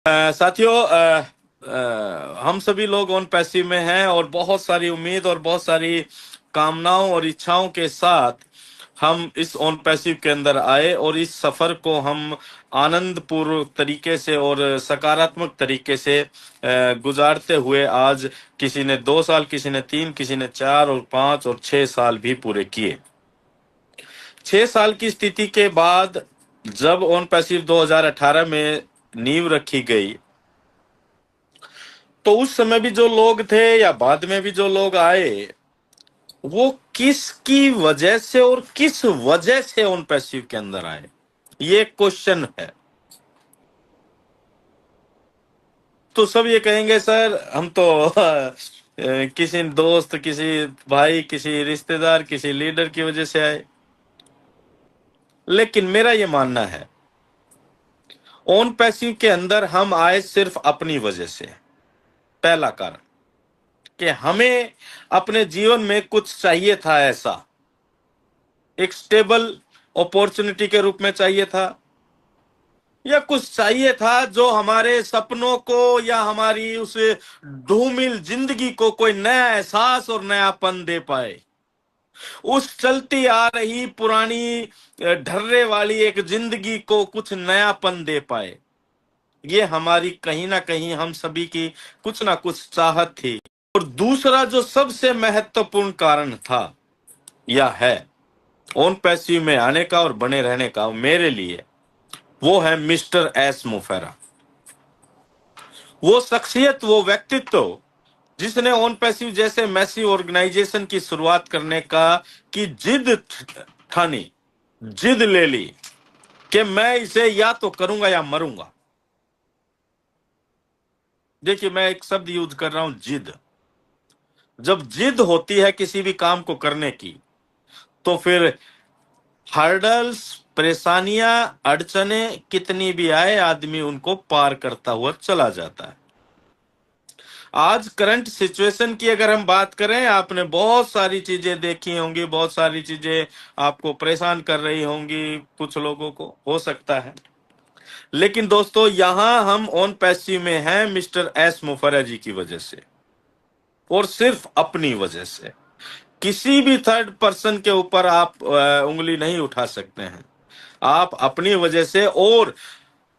साथियों, हम सभी लोग ऑन पैसिव में हैं और बहुत सारी उम्मीद और बहुत सारी कामनाओं और इच्छाओं के साथ हम इस ऑन पैसिव के अंदर आए और इस सफर को हम आनंदपूर्व तरीके से और सकारात्मक तरीके से गुजारते हुए आज किसी ने 2 साल, किसी ने 3, किसी ने 4 और 5 और 6 साल भी पूरे किए। 6 साल की स्थिति के बाद जब ऑन पैसिव 2018 में नींव रखी गई, तो उस समय भी जो लोग थे या बाद में भी जो लोग आए, वो किसकी वजह से और किस वजह से ऑन पैसिव के अंदर आए, ये क्वेश्चन है। तो सब ये कहेंगे सर हम तो किसी दोस्त, किसी भाई, किसी रिश्तेदार, किसी लीडर की वजह से आए। लेकिन मेरा ये मानना है ऑन पैसिव के अंदर हम आए सिर्फ अपनी वजह से। पहला कारण कि हमें अपने जीवन में कुछ चाहिए था, ऐसा एक स्टेबल अपॉर्चुनिटी के रूप में चाहिए था, या कुछ चाहिए था जो हमारे सपनों को या हमारी उस धूमिल जिंदगी को कोई नया एहसास और नयापन दे पाए। उस चलती आ रही पुरानी ढर्रे वाली एक जिंदगी को कुछ नयापन दे पाए। ये हमारी कहीं ना कहीं हम सभी की कुछ ना कुछ चाहत थी। और दूसरा जो सबसे महत्वपूर्ण कारण था या है ऑन पैसिव में आने का और बने रहने का मेरे लिए, वो है मिस्टर एस मुफेरा। वो शख्सियत, वो व्यक्तित्व जिसने ऑन पैसिव जैसे मैसिव ऑर्गेनाइजेशन की शुरुआत करने की जिद ठानी, जिद ले ली कि मैं इसे या तो करूंगा या मरूंगा। देखिए, मैं एक शब्द यूज कर रहा हूं, जिद। जब जिद होती है किसी भी काम को करने की, तो फिर हर्डल्स, परेशानियां, अड़चने कितनी भी आए, आदमी उनको पार करता हुआ चला जाता है। आज करंट सिचुएशन की अगर हम बात करें, आपने बहुत सारी चीजें देखी होंगी, बहुत सारी चीजें आपको परेशान कर रही होंगी, कुछ लोगों को हो सकता है। लेकिन दोस्तों, यहां हम ऑन पैसिव में हैं मिस्टर एस मुफर्रा जी की वजह से, और सिर्फ अपनी वजह से। किसी भी थर्ड पर्सन के ऊपर आप उंगली नहीं उठा सकते हैं। आप अपनी वजह से, और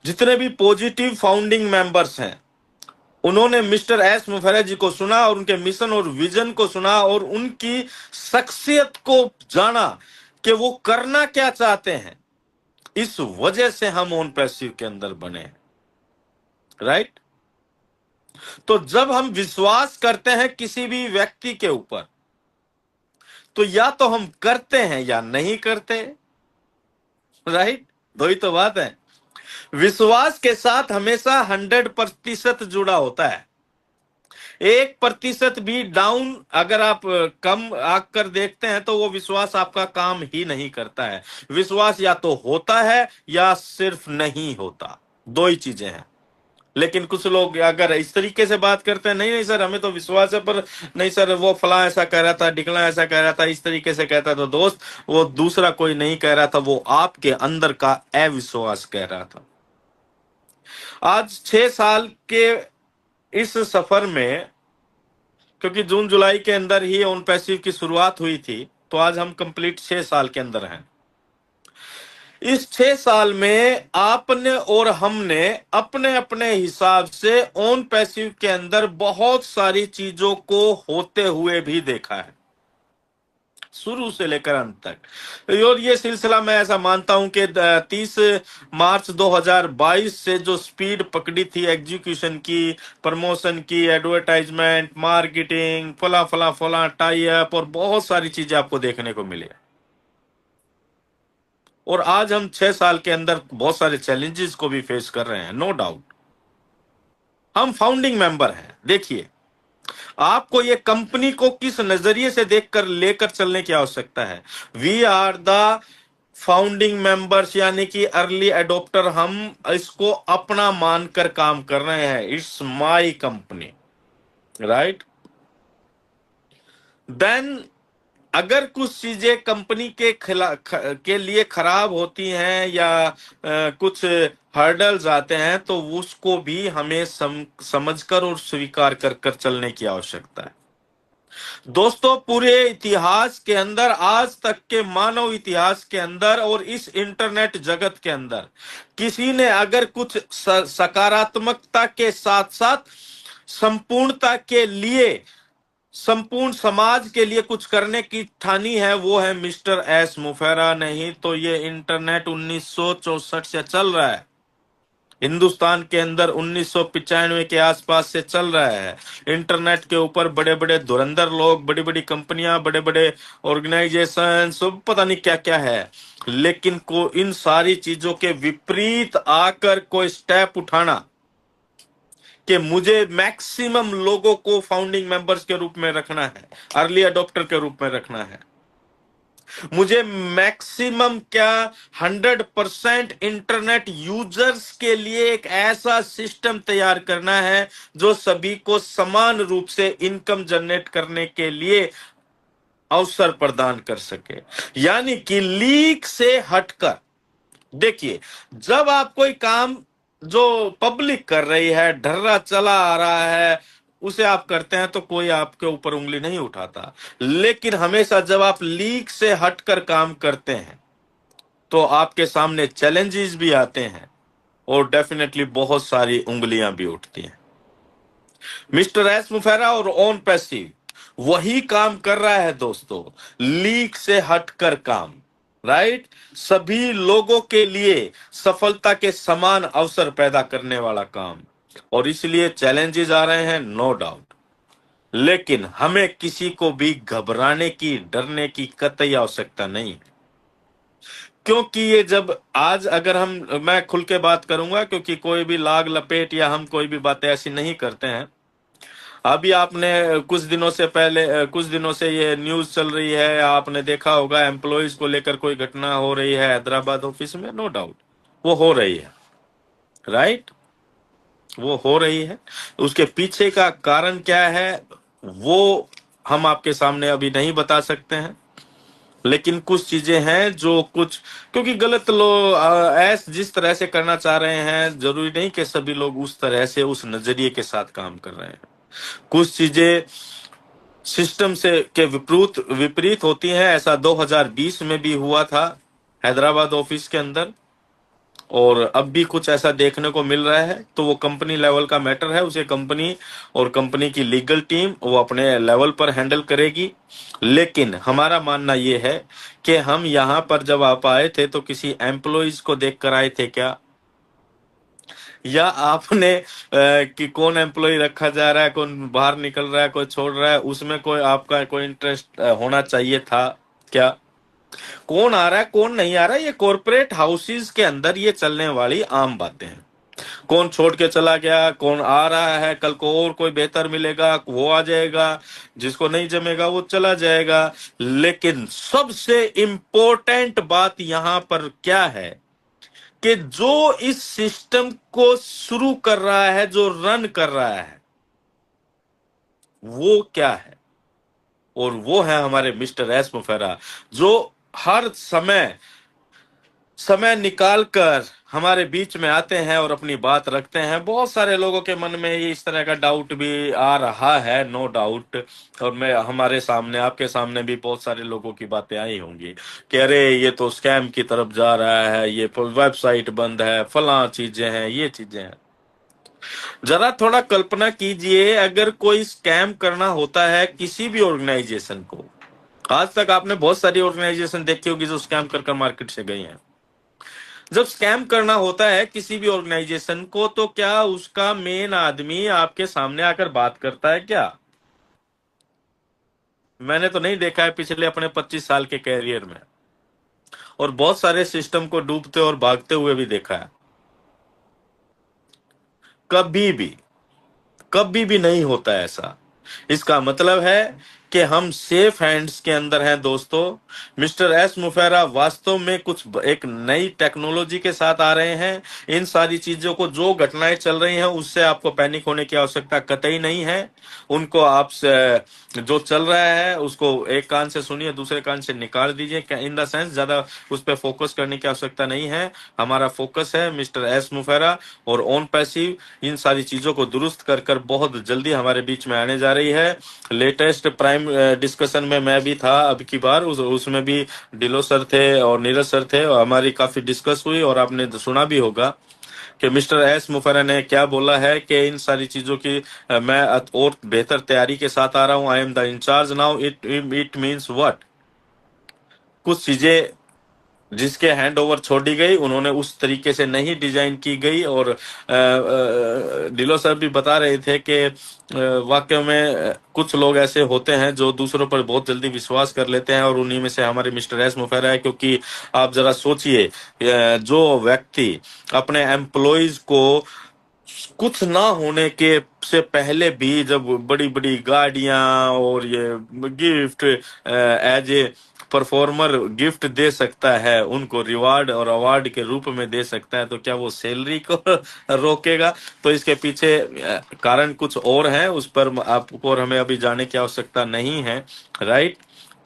जितने भी पॉजिटिव फाउंडिंग मेंबर्स हैं, उन्होंने मिस्टर एस मुफर्रा जी को सुना और उनके मिशन और विजन को सुना और उनकी शख्सियत को जाना कि वो करना क्या चाहते हैं। इस वजह से हम ऑन पैसिव के अंदर बने हैं, राइट। तो जब हम विश्वास करते हैं किसी भी व्यक्ति के ऊपर, तो या तो हम करते हैं या नहीं करते, राइट। दो ही तो बात है। विश्वास के साथ हमेशा 100% जुड़ा होता है। 1% भी डाउन अगर आप कम आकर देखते हैं, तो वो विश्वास आपका काम ही नहीं करता है। विश्वास या तो होता है या सिर्फ नहीं होता, दो ही चीजें हैं। लेकिन कुछ लोग अगर इस तरीके से बात करते हैं, नहीं नहीं सर हमें तो विश्वास है, पर नहीं सर वो फला ऐसा कह रहा था, ढिकला ऐसा कह रहा था, इस तरीके से कहता था। दोस्त, वो दूसरा कोई नहीं कह रहा था, वो आपके अंदर का अविश्वास कह रहा था। आज 6 साल के इस सफर में, क्योंकि जून जुलाई के अंदर ही ऑन पैसिव की शुरुआत हुई थी, तो आज हम कंप्लीट 6 साल के अंदर हैं। इस 6 साल में आपने और हमने अपने अपने हिसाब से ऑन पैसिव के अंदर बहुत सारी चीजों को होते हुए भी देखा है, शुरू से लेकर अंत तक। और ये सिलसिला मैं ऐसा मानता हूं कि 30 मार्च 2022 से जो स्पीड पकड़ी थी एग्जीक्यूशन की, प्रमोशन की, एडवर्टाइजमेंट, मार्केटिंग, फला फला फला, टाई अप और बहुत सारी चीजें आपको देखने को मिले। और आज हम 6 साल के अंदर बहुत सारे चैलेंजेस को भी फेस कर रहे हैं, नो डाउट। हम फाउंडिंग मेंबर हैं। देखिए, आपको ये कंपनी को किस नजरिए से देखकर लेकर चलने की आवश्यकता है। We are the founding members, यानी कि अर्ली एडोप्टर। हम इसको अपना मानकर काम कर रहे हैं। It's my company, right. Then अगर कुछ चीजें कंपनी के लिए खराब होती हैं या कुछ हर्डल्स आते हैं तो उसको भी हमें समझकर और स्वीकार कर कर चलने की आवश्यकता है। दोस्तों, पूरे इतिहास के अंदर, आज तक के मानव इतिहास के अंदर और इस इंटरनेट जगत के अंदर किसी ने अगर कुछ सकारात्मकता के साथ साथ संपूर्णता के लिए, संपूर्ण समाज के लिए कुछ करने की ठानी है, वो है मिस्टर एस मुफेरा। नहीं तो ये इंटरनेट 1964 से चल रहा है, हिंदुस्तान के अंदर 1995 के आसपास से चल रहा है। इंटरनेट के ऊपर बड़े बड़े धुरंधर लोग, बड़ी बड़ी कंपनियां, बड़े बड़े ऑर्गेनाइजेशन, सब पता नहीं क्या क्या है, लेकिन को इन सारी चीजों के विपरीत आकर कोई स्टेप उठाना कि मुझे मैक्सिमम लोगों को फाउंडिंग मेंबर्स के रूप में रखना है, अर्ली अडॉप्टर के रूप में रखना है, मुझे मैक्सिमम क्या 100% इंटरनेट यूजर्स के लिए एक ऐसा सिस्टम तैयार करना है जो सभी को समान रूप से इनकम जनरेट करने के लिए अवसर प्रदान कर सके। यानी कि लीक से हटकर, देखिए, जब आप कोई काम जो पब्लिक कर रही है, ढर्रा चला आ रहा है, उसे आप करते हैं तो कोई आपके ऊपर उंगली नहीं उठाता। लेकिन हमेशा जब आप लीक से हटकर काम करते हैं तो आपके सामने चैलेंजेस भी आते हैं और डेफिनेटली बहुत सारी उंगलियां भी उठती हैं। मिस्टर एस मुफेरा और ऑन पैसिव वही काम कर रहा है दोस्तों, लीक से हटकर काम, राइट, सभी लोगों के लिए सफलता के समान अवसर पैदा करने वाला काम। और इसलिए चैलेंजेस आ रहे हैं, नो डाउट, लेकिन हमें किसी को भी घबराने की, डरने की कतई आवश्यकता नहीं, क्योंकि ये जब आज अगर मैं खुल के बात करूंगा, क्योंकि कोई भी लाग लपेट या हम कोई भी बातें ऐसी नहीं करते हैं। अभी आपने कुछ दिनों से पहले, कुछ दिनों से ये न्यूज चल रही है, आपने देखा होगा, एम्प्लॉयज को लेकर कोई घटना हो रही है हैदराबाद ऑफिस में, नो डाउट वो हो रही है, राइट, वो हो रही है। उसके पीछे का कारण क्या है वो हम आपके सामने अभी नहीं बता सकते हैं, लेकिन कुछ चीजें हैं जो कुछ, क्योंकि गलत लोग ऐस जिस तरह से करना चाह रहे हैं, जरूरी नहीं कि सभी लोग उस तरह से, उस नजरिए के साथ काम कर रहे हैं। कुछ चीजें सिस्टम से के विपरीत विपरीत होती हैं। ऐसा 2020 में भी हुआ था हैदराबाद ऑफिस के अंदर, और अब भी कुछ ऐसा देखने को मिल रहा है। तो वो कंपनी लेवल का मैटर है, उसे कंपनी और कंपनी की लीगल टीम वो अपने लेवल पर हैंडल करेगी। लेकिन हमारा मानना ये है कि हम यहाँ पर जब आप आए थे तो किसी एम्प्लॉइज को देख कर आए थे क्या, या आपने कि कौन एम्प्लॉय रखा जा रहा है, कौन बाहर निकल रहा है, कोई छोड़ रहा है, उसमें कोई आपका कोई इंटरेस्ट होना चाहिए था क्या? कौन आ रहा है, कौन नहीं आ रहा है, ये कॉर्पोरेट हाउसेस के अंदर ये चलने वाली आम बातें हैं। कौन छोड़ के चला गया, कौन आ रहा है, कल को और कोई बेहतर मिलेगा वो आ जाएगा, जिसको नहीं जमेगा वो चला जाएगा। लेकिन सबसे इंपॉर्टेंट बात यहां पर क्या है कि जो इस सिस्टम को शुरू कर रहा है, जो रन कर रहा है, वो क्या है? और वो है हमारे मिस्टर एस मुफेरा, जो हर समय निकाल कर हमारे बीच में आते हैं और अपनी बात रखते हैं। बहुत सारे लोगों के मन में ये इस तरह का डाउट भी आ रहा है, नो डाउट, और मैं हमारे सामने, आपके सामने भी बहुत सारे लोगों की बातें आई होंगी कि अरे ये तो स्कैम की तरफ जा रहा है, ये वेबसाइट बंद है, फलां चीजें हैं, ये चीजें हैं। जरा थोड़ा कल्पना कीजिए, अगर कोई स्कैम करना होता है किसी भी ऑर्गेनाइजेशन को, आज तक आपने बहुत सारी ऑर्गेनाइजेशन देखी होगी जो स्कैम कर मार्केट से गई हैं। जब स्कैम करना होता है किसी भी ऑर्गेनाइजेशन को, तो क्या उसका मेन आदमी आपके सामने आकर बात करता है क्या? मैंने तो नहीं देखा है पिछले अपने 25 साल के कैरियर में, और बहुत सारे सिस्टम को डूबते और भागते हुए भी देखा है। कभी भी नहीं होता ऐसा। इसका मतलब है कि हम सेफ हैंड्स के अंदर हैं दोस्तों। मिस्टर एस मुफेरा वास्तव में एक नई टेक्नोलॉजी के साथ आ रहे हैं। इन सारी चीजों को, जो घटनाएं चल रही हैं, उससे आपको पैनिक होने की आवश्यकता कतई नहीं है। उनको जो चल रहा है उसको एक कान से सुनिए, दूसरे कान से निकाल दीजिए। इन द सेंस ज्यादा उस पर फोकस करने की आवश्यकता नहीं है। हमारा फोकस है मिस्टर एस मुफेरा और ऑन पैसिव इन सारी चीजों को दुरुस्त कर कर बहुत जल्दी हमारे बीच में आने जा रही है। लेटेस्ट प्राइम डिस्कशन में मैं भी था अब की बार, उसमें भी डिलो सर थे और नीरज सर थे और हमारी काफी डिस्कस हुई, और आपने सुना भी होगा कि मिस्टर एस मुफेरा ने क्या बोला है कि इन सारी चीजों की मैं और बेहतर तैयारी के साथ आ रहा हूं। I am the incharge now. It means what? कुछ चीजें जिसके हैंड ओवर छोड़ी गई उन्होंने उस तरीके से नहीं डिजाइन की गई, और डिलो सर भी बता रहे थे कि वाकई में कुछ लोग ऐसे होते हैं जो दूसरों पर बहुत जल्दी विश्वास कर लेते हैं, और उन्हीं में से हमारे मिस्टर एस मुफेरा है। क्योंकि आप जरा सोचिए, जो व्यक्ति अपने एम्प्लॉयज को कुछ ना होने के से पहले भी जब बड़ी बड़ी गाड़ियां और ये gift as a performer gift दे सकता है, उनको रिवार्ड और अवार्ड के रूप में दे सकता है, तो क्या वो सैलरी को रोकेगा? तो इसके पीछे कारण कुछ और है, उस पर आपको और हमें अभी जाने की आवश्यकता नहीं है। राइट?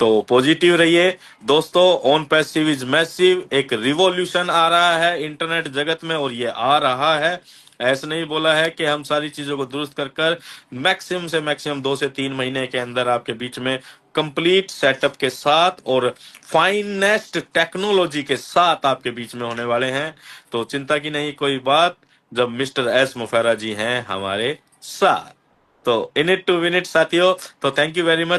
तो पॉजिटिव रहिए दोस्तों। On passive is massive. एक रिवॉल्यूशन आ रहा है इंटरनेट जगत में, और ये आ रहा है। ऐसा नहीं बोला है कि हम सारी चीजों को दुरुस्त कर कर मैक्सिमम से मैक्सिमम 2 से 3 महीने के अंदर आपके बीच में कंप्लीट सेटअप के साथ और फाइनेस्ट टेक्नोलॉजी के साथ आपके बीच में होने वाले हैं। तो चिंता की नहीं कोई बात, जब मिस्टर एस मुफेरा जी हैं हमारे साथ। तो in it to win it साथियों। तो थैंक यू वेरी मच।